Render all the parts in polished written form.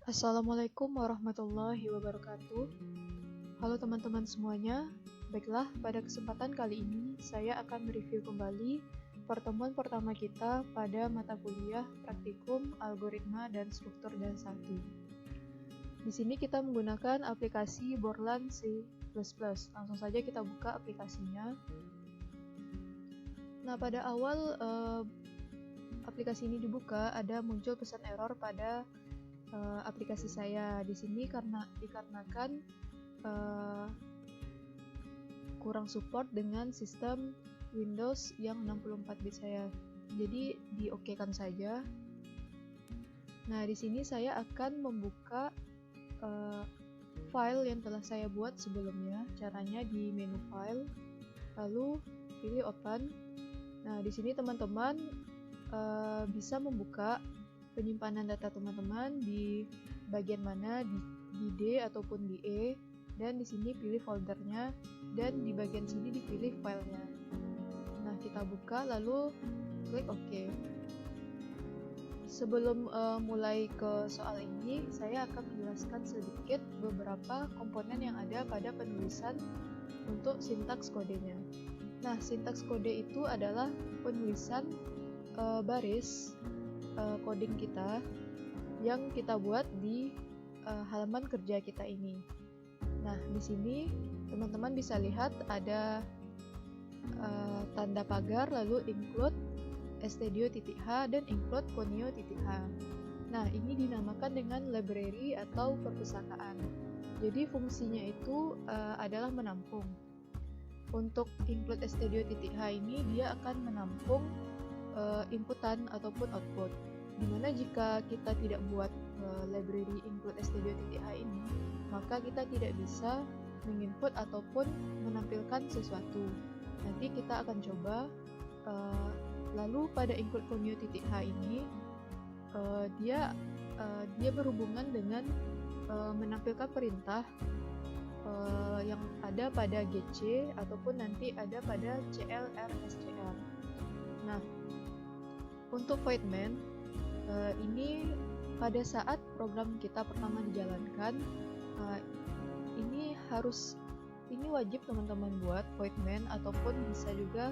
Assalamualaikum warahmatullahi wabarakatuh. Halo teman-teman semuanya. Baiklah, pada kesempatan kali ini saya akan mereview kembali pertemuan pertama kita pada mata kuliah praktikum algoritma dan struktur data 1. Di sini kita menggunakan aplikasi Borland C++. Langsung saja kita buka aplikasinya. Nah, pada awal aplikasi ini dibuka, ada muncul pesan error pada aplikasi saya. Di sini dikarenakan kurang support dengan sistem Windows yang 64 bit saya. Jadi di-okekan saja. Nah, di sini saya akan membuka file yang telah saya buat sebelumnya. Caranya di menu file, lalu pilih open. Nah, di sini teman-teman bisa membuka penyimpanan data teman-teman di bagian mana, di D ataupun di E, dan di sini pilih foldernya, dan di bagian sini dipilih filenya. Nah, kita buka lalu klik OK. Sebelum mulai ke soal ini, saya akan menjelaskan sedikit beberapa komponen yang ada pada penulisan untuk sintaks kodenya. Nah, sintaks kode itu adalah penulisan baris coding kita yang kita buat di halaman kerja kita ini. Nah, di sini teman-teman bisa lihat ada tanda pagar, lalu include stdio.h dan include conio.h. Nah, ini dinamakan dengan library atau perpustakaan. Jadi fungsinya itu adalah menampung. Untuk include stdio.h ini dia akan menampung inputan ataupun output. Dimana jika kita tidak buat library include stdio.h ini, maka kita tidak bisa menginput ataupun menampilkan sesuatu. Nanti kita akan coba. Lalu pada include conio.h ini dia berhubungan dengan menampilkan perintah yang ada pada GC ataupun nanti ada pada CLR/SCR. Nah, untuk void main ini pada saat program kita pertama dijalankan, ini wajib teman-teman buat void main ataupun bisa juga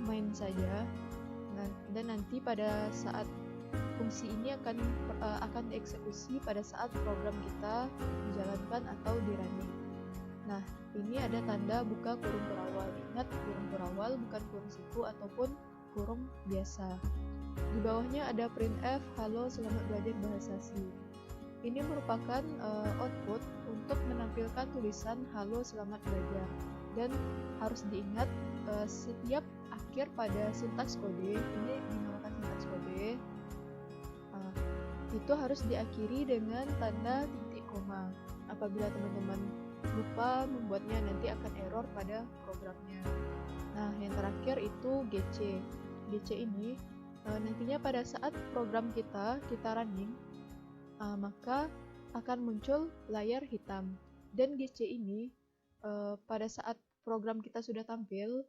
main saja. Nah, dan nanti pada saat fungsi ini akan dieksekusi pada saat program kita dijalankan atau di running. Nah, ini ada tanda buka kurung berawal. Ingat, kurung berawal bukan kurung siku ataupun kurung biasa. Di bawahnya ada printf, halo selamat belajar bahasa C. Ini merupakan output untuk menampilkan tulisan halo selamat belajar. Dan harus diingat setiap akhir pada sintaks kode, ini dinamakan sintaks kode, itu harus diakhiri dengan tanda titik koma. Apabila teman-teman lupa membuatnya, nanti akan error pada programnya. Nah, yang terakhir itu GC. GC ini nantinya pada saat program kita running, maka akan muncul layar hitam. Dan GC ini pada saat program kita sudah tampil,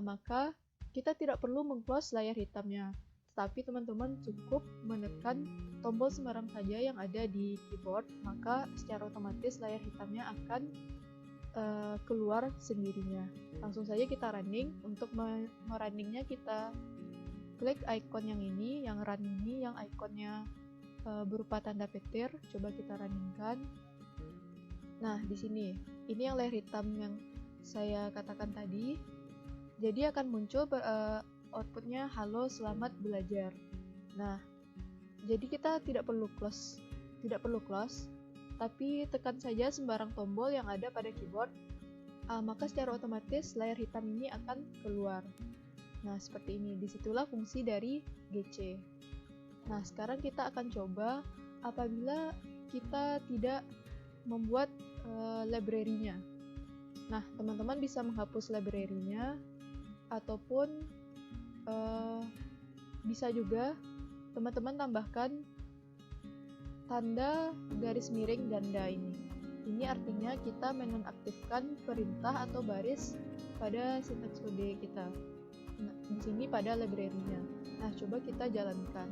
maka kita tidak perlu meng-close layar hitamnya, tapi teman-teman cukup menekan tombol sembarang saja yang ada di keyboard, maka secara otomatis layar hitamnya akan keluar sendirinya. Langsung saja kita running. Untuk merunningnya kita klik icon yang ini, yang run ini, yang ikonnya berupa tanda petir. Coba kita runningkan. Nah, di sini ini yang layar hitam yang saya katakan tadi. Jadi akan muncul outputnya halo selamat belajar. Nah, jadi kita tidak perlu close, tapi tekan saja sembarang tombol yang ada pada keyboard, maka secara otomatis layar hitam ini akan keluar. Nah, seperti ini. Disitulah fungsi dari GC. Nah, sekarang kita akan coba apabila kita tidak membuat library-nya. Nah, teman-teman bisa menghapus library-nya, ataupun bisa juga teman-teman tambahkan tanda garis miring ganda ini. Ini artinya kita menonaktifkan perintah atau baris pada sintaks kode kita. Nah, di sini pada library-nya. Nah, coba kita jalankan.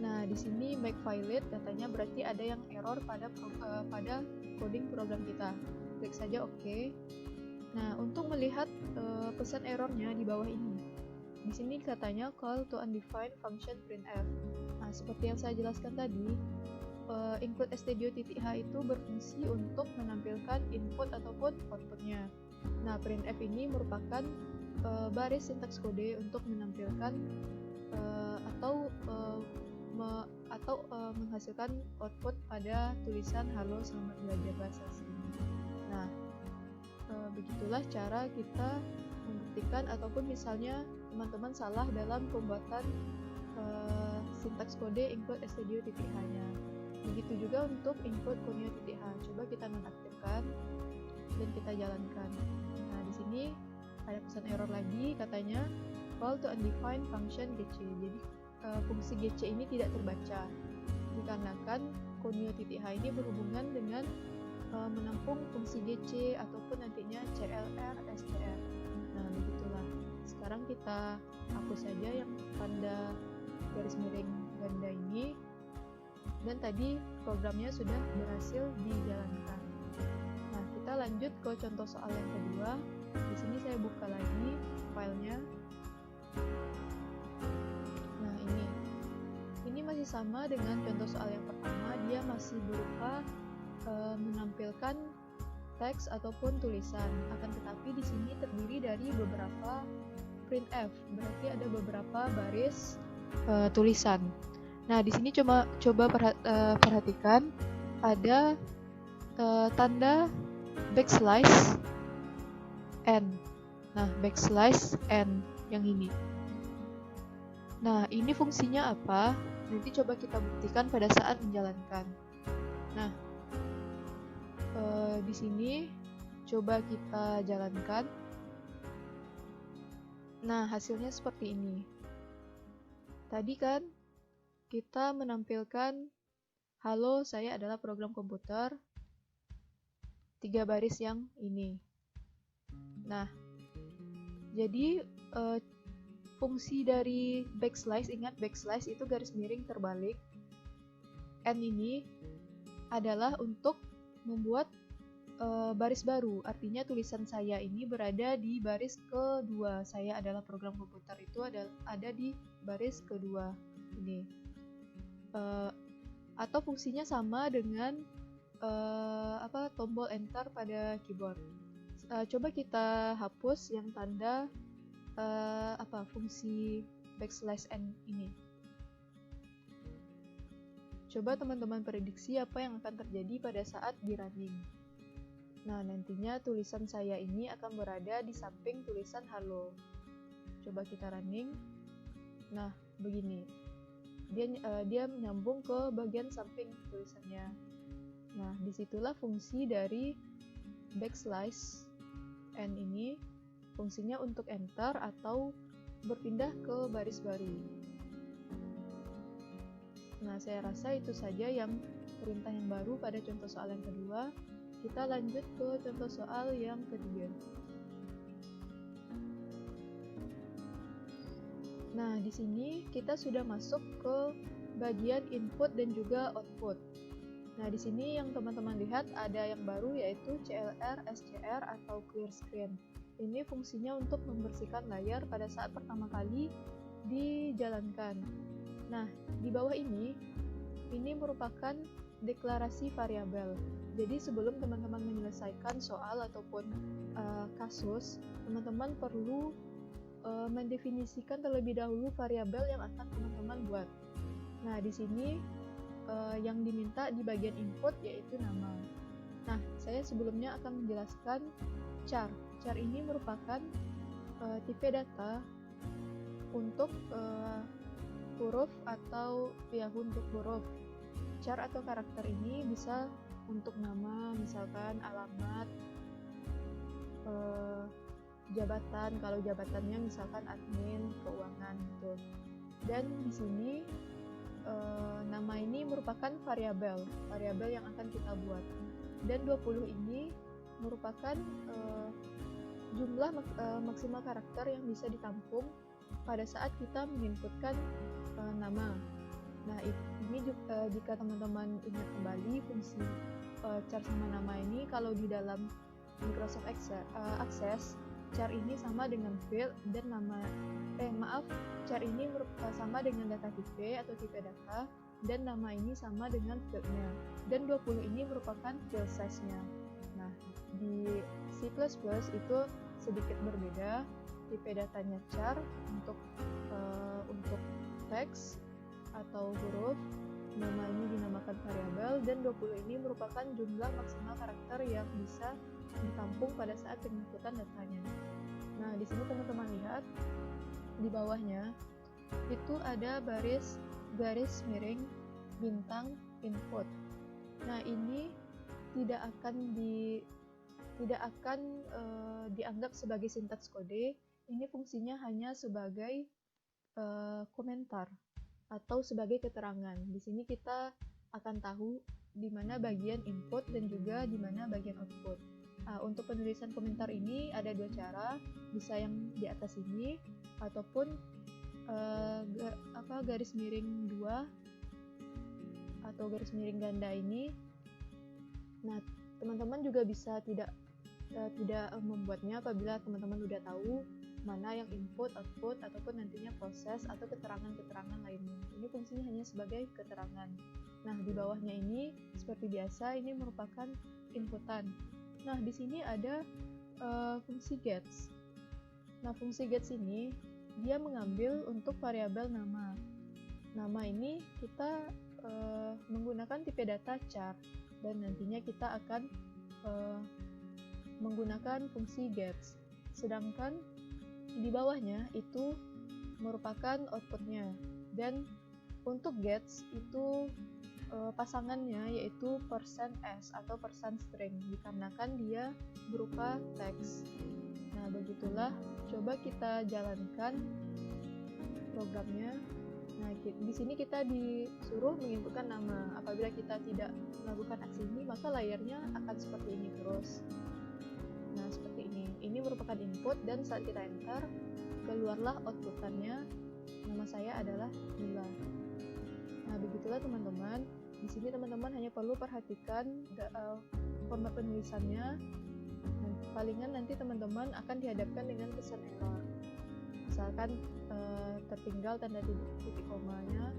Nah, di sini make violate katanya berarti ada yang error pada coding program kita. Klik saja OK. Nah, untuk melihat pesan errornya di bawah ini. Di sini katanya call to undefined function printf. Nah, seperti yang saya jelaskan tadi, include stdio.h itu berfungsi untuk menampilkan input ataupun outputnya. Nah, printf ini merupakan baris sintaks kode untuk menampilkan atau menghasilkan output pada tulisan halo selamat belajar bahasa asing. Nah, begitulah cara kita membuktikan ataupun misalnya teman-teman salah dalam pembuatan sintaks kode include stdio.h-nya. Begitu juga untuk include conio.h. Coba kita nonaktifkan dan kita jalankan. Nah, di sini ada pesan error lagi, katanya call to undefined function gc. Jadi fungsi gc ini tidak terbaca dikarenakan conio.h ini berhubungan dengan menampung fungsi gc ataupun nantinya clr, str. Nah, begitulah. Sekarang kita hapus saja yang tanda garis miring ganda ini, dan tadi programnya sudah berhasil dijalankan. Nah, kita lanjut ke contoh soal yang kedua. Di sini saya buka lagi filenya. Nah, ini masih sama dengan contoh soal yang pertama. Dia masih berupa menampilkan teks ataupun tulisan. Akan tetapi di sini terdiri dari beberapa printf, berarti ada beberapa baris tulisan. Nah, di sini coba perhatikan ada tanda backslash n. Nah, backslash n yang ini. Nah, ini fungsinya apa? Nanti coba kita buktikan pada saat menjalankan. Nah, di sini coba kita jalankan. Nah, hasilnya seperti ini. Tadi kan kita menampilkan halo, saya adalah program komputer, 3 baris yang ini. Nah, jadi fungsi dari backslash, ingat backslash itu garis miring terbalik. N ini adalah untuk membuat baris baru, artinya tulisan saya ini berada di baris kedua. Saya adalah program komputer itu ada di baris kedua ini. Atau fungsinya sama dengan tombol enter pada keyboard. Coba kita hapus yang tanda fungsi backslash n ini. Coba teman-teman prediksi apa yang akan terjadi pada saat di running. Nah, nantinya tulisan saya ini akan berada di samping tulisan halo. Coba kita running. Nah, begini. Dia menyambung ke bagian samping tulisannya. Nah, disitulah fungsi dari backslash n ini. Fungsinya untuk enter atau berpindah ke baris baru. Nah, saya rasa itu saja yang perintah yang baru pada contoh soal yang kedua. Kita lanjut ke contoh soal yang ketiga. Nah, di sini kita sudah masuk ke bagian input dan juga output. Nah, di sini yang teman-teman lihat ada yang baru yaitu CLR, SCR atau clear screen. Ini fungsinya untuk membersihkan layar pada saat pertama kali dijalankan. Nah, di bawah ini merupakan deklarasi variabel. Jadi sebelum teman-teman menyelesaikan soal ataupun kasus, teman-teman perlu mendefinisikan terlebih dahulu variabel yang akan teman-teman buat. Nah, di sini yang diminta di bagian input yaitu nama. Nah, saya sebelumnya akan menjelaskan char. Char ini merupakan tipe data untuk huruf atau untuk huruf. Char atau karakter ini bisa untuk nama, misalkan alamat, jabatan, kalau jabatannya misalkan admin, keuangan gitu. Dan di sini nama ini merupakan variabel yang akan kita buat. Dan 20 ini merupakan jumlah maksimal karakter yang bisa ditampung pada saat kita menginputkan nama. Nah, ini juga, jika teman-teman ingat kembali fungsi char sama nama ini, kalau di dalam Microsoft Access, char ini sama dengan field dan char ini sama dengan data tipe atau tipe data, dan nama ini sama dengan fieldnya, dan 20 ini merupakan field size-nya. Nah, di C++ itu sedikit berbeda, tipe datanya char untuk teks atau huruf, nama ini dinamakan variabel, dan 20 ini merupakan jumlah maksimal karakter yang bisa ditampung pada saat penginputan datanya. Nah, di sini teman-teman lihat di bawahnya itu ada garis miring bintang input. Nah, ini tidak akan dianggap sebagai sintaks kode. Ini fungsinya hanya sebagai komentar atau sebagai keterangan. Di sini kita akan tahu di mana bagian input dan juga di mana bagian output. Untuk penulisan komentar ini ada dua cara, bisa yang di atas ini ataupun garis miring 2 atau garis miring ganda ini. Nah, teman-teman juga bisa tidak membuatnya apabila teman-teman sudah tahu mana yang input, output, ataupun nantinya proses atau keterangan-keterangan lainnya. Ini fungsinya hanya sebagai keterangan. Nah, di bawahnya ini seperti biasa, ini merupakan inputan. Nah, di sini ada fungsi gets. Nah, fungsi gets ini dia mengambil untuk variabel nama. Nama ini kita menggunakan tipe data char, dan nantinya kita akan menggunakan fungsi gets. Sedangkan di bawahnya itu merupakan outputnya, dan untuk gets itu pasangannya yaitu %s atau %string, dikarenakan dia berupa teks. Nah, begitulah, coba kita jalankan programnya. Nah, di sini kita disuruh menginputkan nama. Apabila kita tidak melakukan aksi ini, maka layarnya akan seperti ini terus. Nah, seperti ini. Ini merupakan input, dan saat kita enter, keluarlah outputannya. Nama saya adalah Gila. Nah, begitulah teman-teman. Di sini teman-teman hanya perlu perhatikan format penulisannya. Nah, palingan nanti teman-teman akan dihadapkan dengan pesan error. Misalkan tertinggal tanda titik komanya.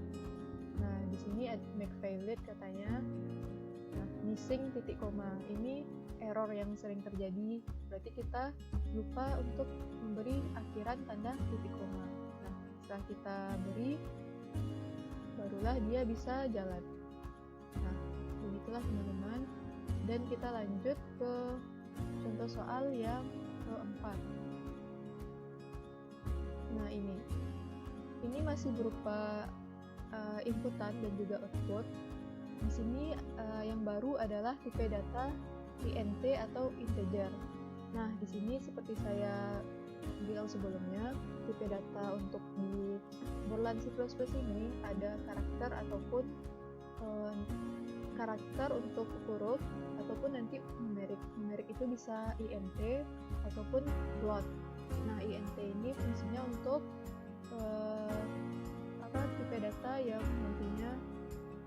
Nah, di sini make valid katanya. Nah, missing titik koma. Ini error yang sering terjadi, berarti kita lupa untuk memberi akhiran tanda titik koma. Nah, setelah kita beri, barulah dia bisa jalan. Nah, begitulah teman-teman, dan kita lanjut ke contoh soal yang keempat. Nah, ini masih berupa inputan dan juga output. Di sini yang baru adalah tipe data int atau integer. Nah, di sini seperti saya bilang sebelumnya, tipe data untuk di Borland C++ ini ada karakter ataupun karakter untuk huruf ataupun nanti numerik. Numerik itu bisa int ataupun float. Nah, int ini fungsinya untuk tipe data yang nantinya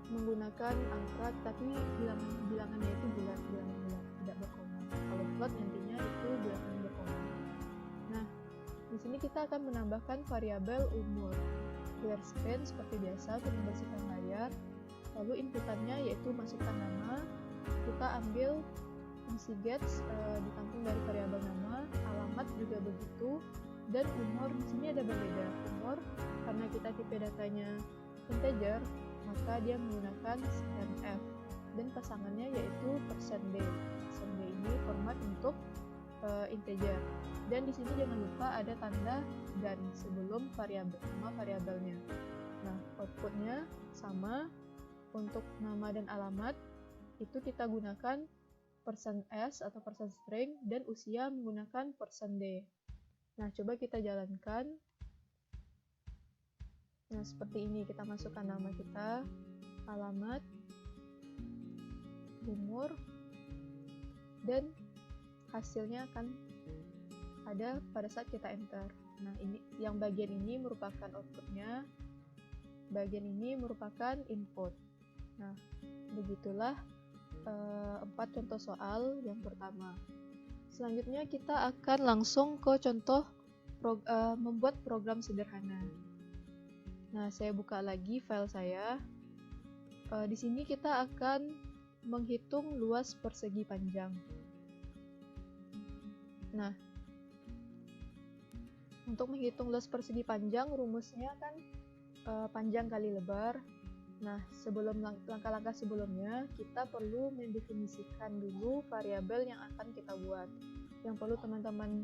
menggunakan angka, tapi bilangannya itu bulat, tidak berkoma. Kalau float nantinya itu bilangan berkoma. Nah, di sini kita akan menambahkan variabel umur. Clear screen seperti biasa untuk membersihkan layar. Lalu inputannya yaitu masukkan nama. Kita ambil fungsi gets, ditampung dari variabel nama. Alamat juga begitu. Dan umur di sini ada berbeda. Umur karena kita tipe datanya integer, maka dia menggunakan scanf, dan pasangannya yaitu %d. %d ini format untuk integer. Dan di sini jangan lupa ada tanda dan sebelum nama variabelnya. Nah, outputnya sama. Untuk nama dan alamat itu kita gunakan %s atau %string, dan usia menggunakan %d. Nah, coba kita jalankan. Nah, seperti ini, kita masukkan nama kita, alamat, umur, dan hasilnya akan ada pada saat kita enter. Nah, ini yang bagian ini merupakan outputnya. bagian ini merupakan input. Nah, begitulah 4 contoh soal yang pertama. Selanjutnya kita akan langsung ke contoh membuat program sederhana. Nah, saya buka lagi file saya. Di sini kita akan menghitung luas persegi panjang. Nah, untuk menghitung luas persegi panjang, rumusnya kan panjang kali lebar. Nah, sebelum langkah-langkah sebelumnya, kita perlu mendefinisikan dulu variabel yang akan kita buat. Yang perlu teman-teman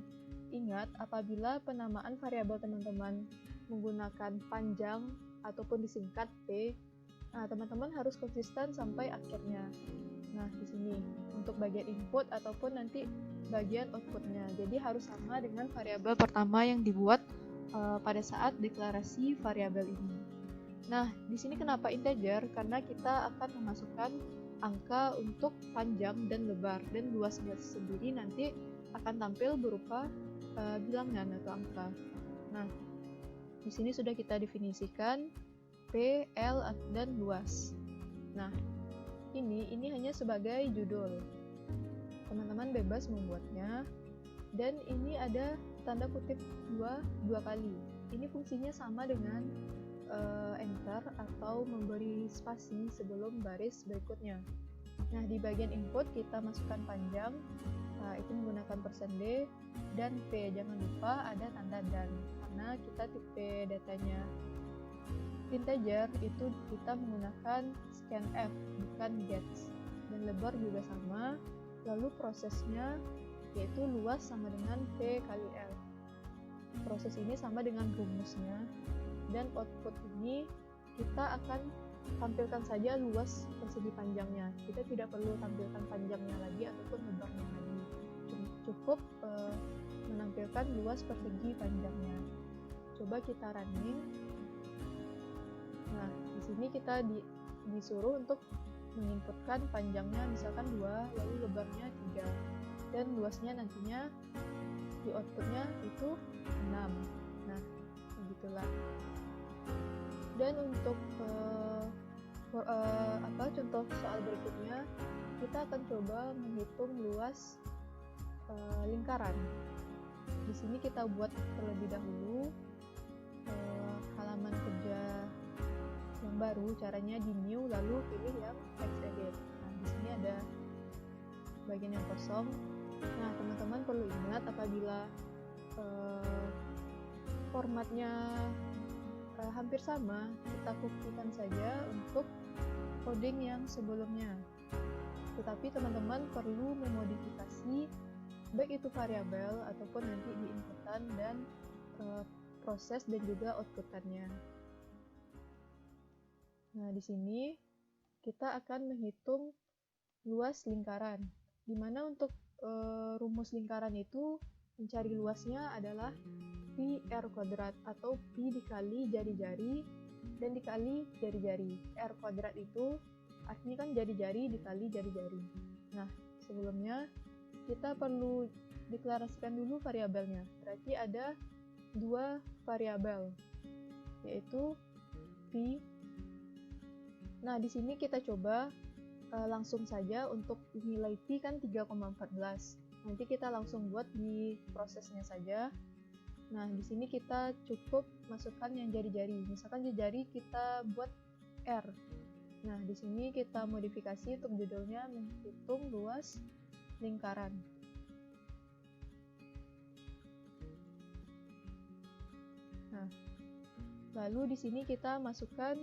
ingat, apabila penamaan variabel teman-teman menggunakan panjang ataupun disingkat P, teman-teman harus konsisten sampai akhirnya. Nah, di sini untuk bagian input ataupun nanti bagian outputnya. Jadi harus sama dengan variabel pertama yang dibuat pada saat deklarasi variabel ini. Nah, di sini kenapa integer? Karena kita akan memasukkan angka untuk panjang dan lebar, dan luasnya sendiri nanti akan tampil berupa bilangan atau angka. Nah, di sini sudah kita definisikan P, L, dan luas. Nah, ini hanya sebagai judul. Teman-teman bebas membuatnya. Dan ini ada tanda kutip dua kali. Ini fungsinya sama dengan enter atau memberi spasi sebelum baris berikutnya. Nah, di bagian input kita masukkan panjang, itu menggunakan %d, dan P. Jangan lupa ada tanda dan, karena kita tipe datanya integer, itu kita menggunakan scanf, bukan gets. Dan lebar juga sama, lalu prosesnya yaitu luas sama dengan P kali L. Proses ini sama dengan rumusnya, dan output ini kita akan tampilkan saja luas persegi panjangnya. Kita tidak perlu tampilkan panjangnya lagi ataupun lebarnya lagi. Cukup menampilkan luas persegi panjangnya. Coba kita running. Nah, di sini kita disuruh untuk menginputkan panjangnya misalkan 2, lalu lebarnya 3, dan luasnya nantinya di outputnya itu 6. Nah, begitulah. Dan untuk contoh soal berikutnya, kita akan coba menghitung luas lingkaran. Di sini kita buat terlebih dahulu halaman kerja yang baru. Caranya di new, lalu pilih yang text edit. Nah, di sini ada bagian yang kosong. Nah, teman-teman perlu ingat apabila formatnya hampir sama, kita buktikan saja untuk coding yang sebelumnya. Tetapi teman-teman perlu memodifikasi baik itu variabel ataupun nanti di inputan dan proses dan juga outputannya. Nah, di sini kita akan menghitung luas lingkaran, di mana untuk rumus lingkaran itu mencari luasnya adalah pi r kuadrat atau pi dikali jari-jari dan dikali jari-jari. R kuadrat itu artinya kan jari-jari dikali jari-jari. Nah, sebelumnya kita perlu deklarasikan dulu variabelnya. Berarti ada 2 variabel, yaitu pi. Nah, di sini kita coba langsung saja untuk nilai pi kan 3,14. Nanti kita langsung buat di prosesnya saja. Nah, di sini kita cukup masukkan yang jari-jari. Misalkan jari kita buat R. Nah, di sini kita modifikasi untuk judulnya menghitung luas lingkaran. Nah, lalu di sini kita masukkan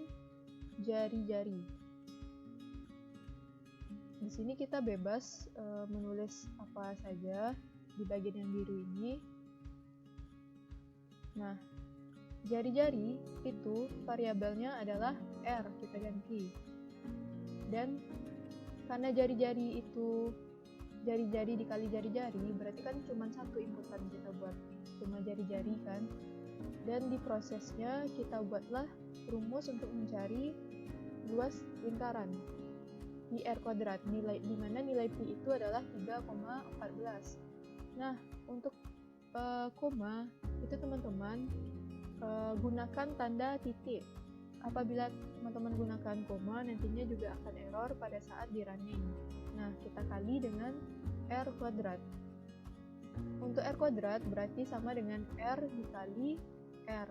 jari-jari. Di sini kita bebas menulis apa saja di bagian yang biru ini. Nah, jari-jari itu variabelnya adalah R, kita ganti. Dan karena jari-jari itu jari-jari dikali jari-jari, berarti kan cuma satu inputan kita buat, cuma jari-jari kan. Dan di prosesnya kita buatlah rumus untuk mencari luas lingkaran pi r kuadrat, di mana nilai pi itu adalah 3,14. Nah, untuk koma itu teman-teman gunakan tanda titik. apabila teman-teman gunakan koma, nantinya juga akan error pada saat di running. Nah, kita kali dengan R kuadrat. Untuk R kuadrat berarti sama dengan R dikali R.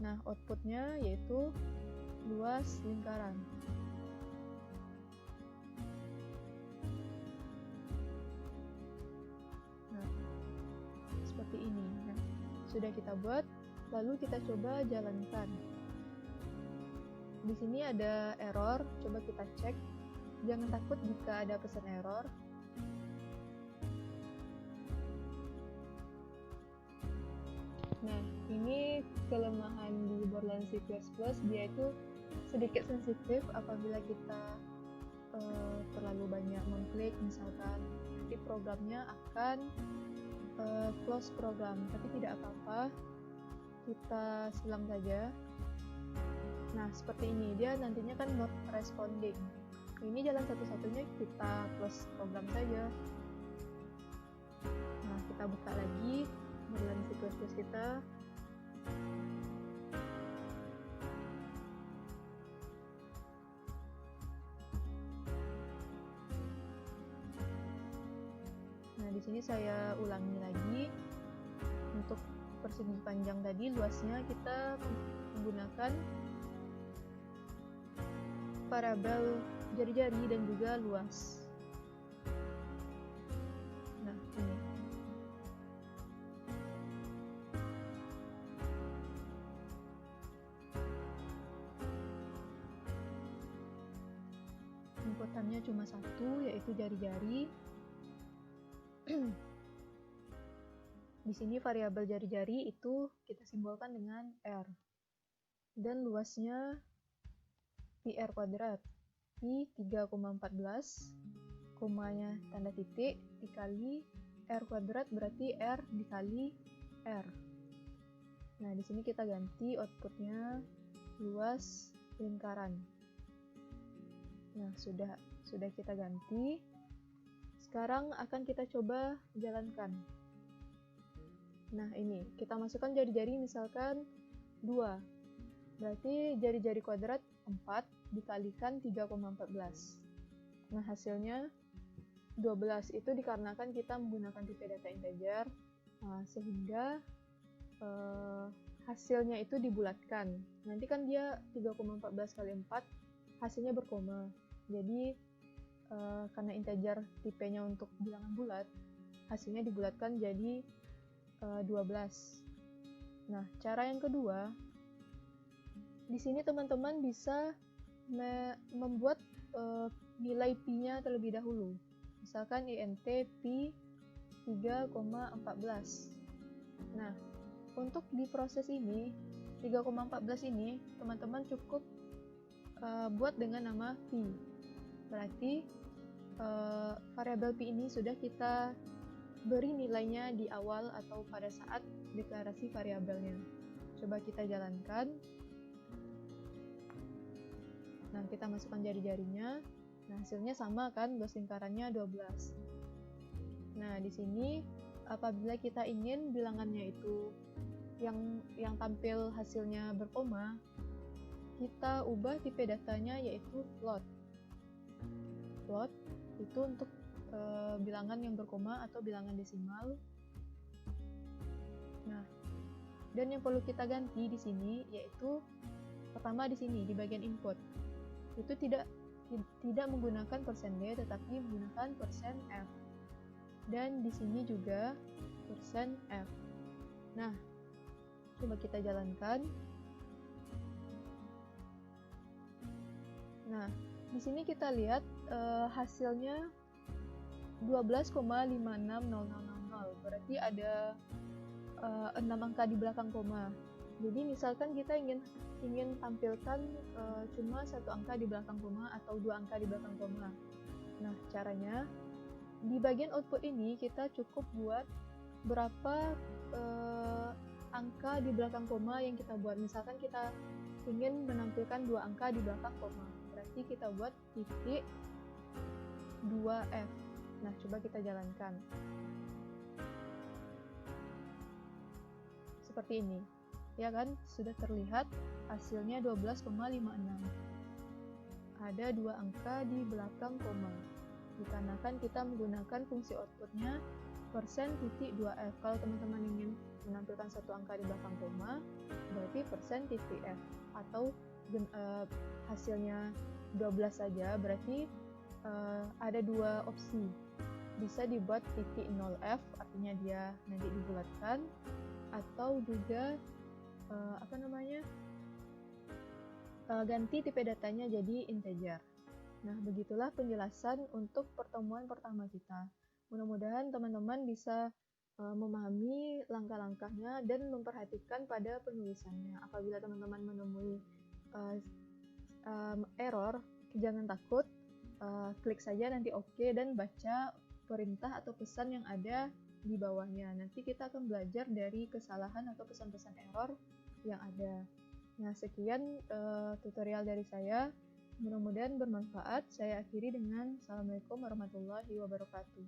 Nah, outputnya yaitu luas lingkaran. Nah, seperti ini. Nah, sudah kita buat, lalu kita coba jalankan. Di sini ada error, coba kita cek. Jangan takut jika ada pesan error. Nah, ini kelemahan di Borland C++, dia itu sedikit sensitif apabila kita terlalu banyak mengklik, misalkan nanti programnya akan close program, tapi tidak apa-apa, kita silang saja. Nah, seperti ini, dia nantinya kan not responding. Ini jalan satu-satunya, kita close program saja. Nah, kita buka lagi Borland C++ kita. Nah, di sini saya ulangi lagi. Untuk persegi panjang tadi, luasnya kita menggunakan variabel jari-jari dan juga luas. Nah, ini. Inputannya cuma satu, yaitu jari-jari. Di sini variabel jari-jari itu kita simbolkan dengan R. Dan luasnya pi R kuadrat. Pi 3,14, komanya tanda titik, dikali R kuadrat berarti R dikali R. Nah, di sini kita ganti outputnya luas lingkaran. Nah, sudah kita ganti. Sekarang akan kita coba jalankan. Nah, ini kita masukkan jari-jari misalkan 2. Berarti jari-jari kuadrat 4 dikalikan 3,14. Nah, hasilnya 12. Itu dikarenakan kita menggunakan tipe data integer, sehingga hasilnya itu dibulatkan. Nanti kan dia 3,14 kali 4 hasilnya berkoma. Jadi karena integer tipenya untuk bilangan bulat, hasilnya dibulatkan jadi 12. Nah, cara yang kedua, di sini teman-teman bisa membuat nilai pi-nya terlebih dahulu. Misalkan int pi 3,14. Nah, untuk di proses ini 3,14 ini teman-teman cukup buat dengan nama pi. Berarti variabel pi ini sudah kita beri nilainya di awal atau pada saat deklarasi variabelnya. Coba kita jalankan. Nah, kita masukkan jari-jarinya. Nah, hasilnya sama kan, luas lingkarannya 12. Nah, di sini apabila kita ingin bilangannya itu yang tampil hasilnya berkoma, kita ubah tipe datanya yaitu float. Float itu untuk bilangan yang berkoma atau bilangan desimal. Nah, dan yang perlu kita ganti di sini yaitu pertama di sini di bagian input. Itu tidak menggunakan %d tetapi menggunakan %f. Dan di sini juga %f. Nah, coba kita jalankan. Nah, di sini kita lihat hasilnya 12,560000. Berarti ada 6 angka di belakang koma. Jadi misalkan kita ingin tampilkan cuma 1 angka di belakang koma atau 2 angka di belakang koma. Nah, caranya di bagian output ini kita cukup buat berapa angka di belakang koma yang kita buat. Misalkan kita ingin menampilkan 2 angka di belakang koma, berarti kita buat titik 2f. Nah, coba kita jalankan. Seperti ini. Ya kan, sudah terlihat hasilnya 12,56. Ada dua angka di belakang koma. Dikarenakan kita menggunakan fungsi outputnya persen titik 2F. Kalau teman-teman ingin menampilkan satu angka di belakang koma, berarti persen titik F. Atau hasilnya 12 saja, berarti ada dua opsi. Bisa dibuat titik 0F, artinya dia nanti dibulatkan, atau juga ganti tipe datanya jadi integer. Nah, begitulah penjelasan untuk pertemuan pertama kita. Mudah-mudahan teman-teman bisa memahami langkah-langkahnya dan memperhatikan pada penulisannya. Apabila teman-teman menemui error, jangan takut, klik saja nanti OK dan baca perintah atau pesan yang ada di bawahnya. Nanti kita akan belajar dari kesalahan atau pesan-pesan error yang ada. Nah, sekian tutorial dari saya. Mudah-mudahan bermanfaat. Saya akhiri dengan Assalamualaikum warahmatullahi wabarakatuh.